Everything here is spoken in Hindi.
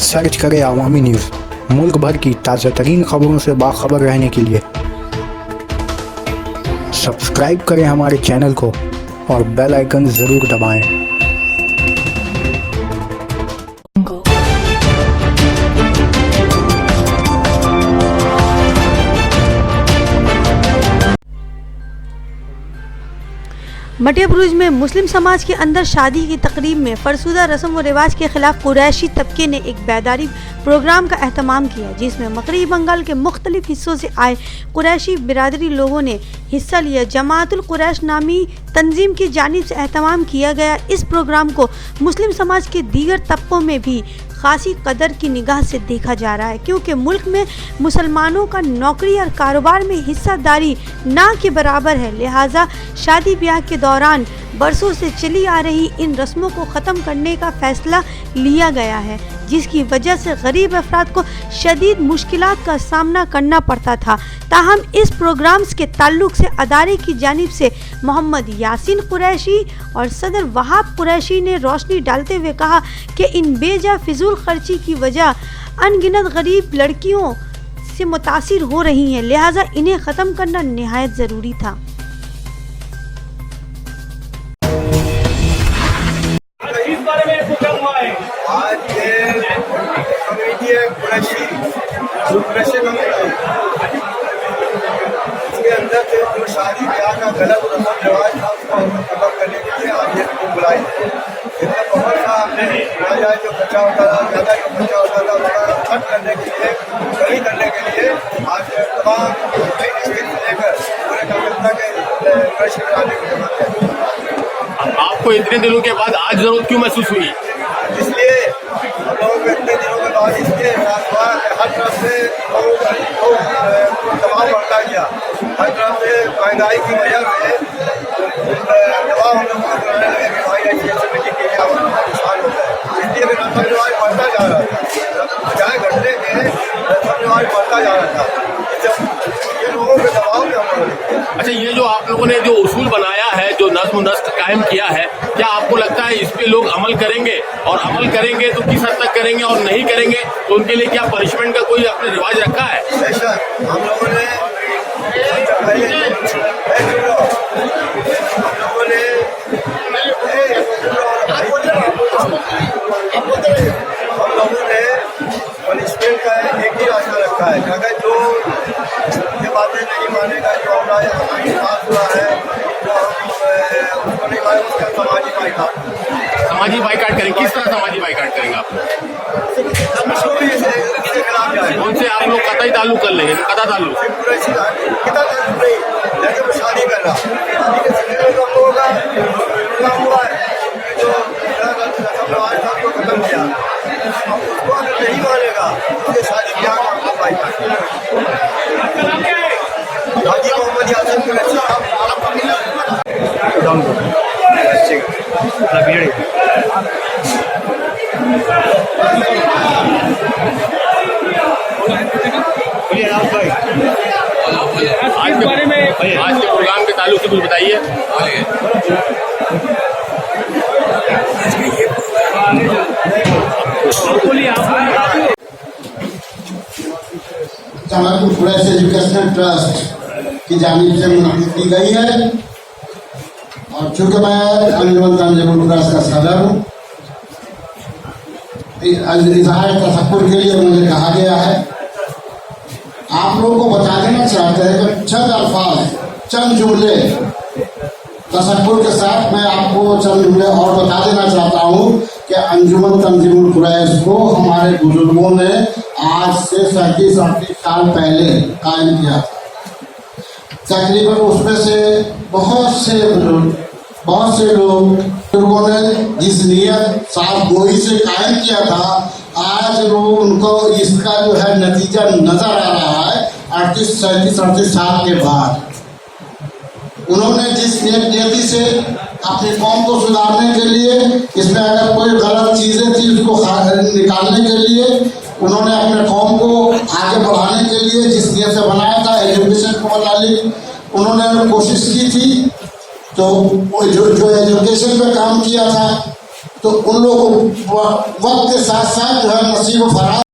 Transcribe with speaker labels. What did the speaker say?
Speaker 1: सर्च करें अवामी न्यूज़। मुल्क भर की ताज़ा तरीन खबरों से बाखबर रहने के लिए सब्सक्राइब करें हमारे चैनल को और बेल आइकन ज़रूर दबाएं।
Speaker 2: मध्य प्रदेश में मुस्लिम समाज के अंदर शादी की तकरीब में farsuda रस्म व रिवाज के खिलाफ कुरैशी तबके ने एक बाइदारी प्रोग्राम का एहतमाम किया, जिसमें मगरबी बंगाल के मुख्तलिफ हिस्सों से आए कुरैशी बिरादरी लोगों ने हिस्सा लिया। जमातुल कुरैश नामी तंजीम की जानिब से एहतमाम किया गया इस प्रोग्राम को मुस्लिम समाज के दीगर तबकों में भी खासी कदर की निगाह से देखा जा रहा है, क्योंकि मुल्क में मुसलमानों का नौकरी और कारोबार में हिस्सादारी ना के बराबर है। लिहाजा शादी ब्याह के दौरान बरसों से चली आ रही इन रस्मों को ख़त्म करने का फैसला लिया गया है, जिसकी वजह से गरीब अफराद को शदीद मुश्किलात का सामना करना पड़ता था। ताहम इस प्रोग्राम्स के ताल्लुक से अदारे की जानिब से मोहम्मद यासीन कुरैशी और सदर वहाब कुरैशी ने रोशनी डालते हुए कहा कि इन बेजा फिजूल खर्ची की वजह अनगिनत गरीब लड़कियों से मुतासिर हो रही हैं, लिहाजा इन्हें ख़त्म करना निहायत ज़रूरी था।
Speaker 3: इस बारे में क्या हुआ है? आज कम्युनिटी है कुरैशी इसके अंदर से जो शादी ब्याह का गलत रस्म रिवाज था उसको खत्म करने के लिए आज ये को बुलाई है। इतना बहुत सा जाए जो बच्चा होता था, ज़्यादा जो बच्चा होता था उसका खत्म करने के लिए, सही करने के लिए आज तमाम लेकर पूरे कलकत्ता के कुरैशी आने की जरूरत है।
Speaker 4: आपको इतने दिनों के बाद आज जरूरत क्यों महसूस हुई?
Speaker 3: इसलिए हम लोगों को इतने दिनों के बाद इसलिए एहसास हुआ कि हर तरफ से दबाव बढ़ता गया। हर तरफ से महंगाई की वजह से दबाव हम लोगों को करने लगे कि भाई ऐसी ऐसी के क्या नुकसान होता है। इसलिए भी रस्म रिवाज बढ़ता जा रहा था, बजाय घटने के रस्म रिवाज बढ़ता जा रहा था। ये लोगों के दबाव में हम लोग।
Speaker 4: अच्छा, ये जो आप लोगों ने जो उसूल बनाया है, जो नज़्म नस्क कायम किया है, क्या आपको लगता है इस पे लोग अमल करेंगे? और अमल करेंगे तो किस हद तक करेंगे, और नहीं करेंगे तो उनके लिए क्या पनिशमेंट का कोई अपने रिवाज रखा है?
Speaker 3: हम लोगों ने पनिशमेंट का एक ही रास्ता रखा है, अगर जो ये बातें नहीं मानेगा, जो हमारे पास हुआ है तो उसको नहीं माने, उसका समाजी बाइकाट करेंगे। किस तरह समाजी बाइकाट करेंगे आप? उनसे आप लोग कतई ताल्लुक कर लेंगे? कता ताल्लुक नहीं, जैसे वो शादी कर रहा, शादी के सिलसिले में हम लोगों का काम हुआ है जो समाज था उसको खत्म किया। अब उसको अगर नहीं मानेगा उसके शादी ब्याह का आपको बाइकाट हाजी मोहम्मद यासीन कुरैशी
Speaker 4: आज के प्रोग्राम के ताल्लुक से कुछ बताइए।
Speaker 5: समाज कुरैशी एजुकेशनल ट्रस्ट की जानिब से मुनक़िद की गई है, और चूँकि मैं अंजुमन तंजीमुल कुरैश का सदर हूँ, इज़हार तशक्कुर के लिए मुझे कहा गया है। आप लोगों को बता देना चाहते हैं कि चंद अल्फाज, चंद जुमले तशक्कुर के साथ मैं आपको चंद जुमले और बता देना चाहता हूँ कि अंजुमन तंजीमुल कुरैश को हमारे बुजुर्गों ने आज से 37-38 साल पहले कायम किया था। तकरीबन उसमें से बहुत से लोग बुजुर्गों ने जिस नियत साफ गोई से कायम किया था, आज लोग उनको इसका जो है नतीजा नजर आ रहा है। 38 साल के बाद उन्होंने जिस नियति से अपनी कौम को सुधारने के लिए, इसमें अगर कोई गलत चीज़ें थी उसको निकालने के लिए, उन्होंने अपने कौम को आगे बढ़ाने के लिए जिस नियत से बनाया था, एजुकेशन को मुतालिक उन्होंने कोशिश की थी। तो जो एजुकेशन पे काम किया था, तो उन लोगों को वक्त के साथ साथ जो है नसीब फराज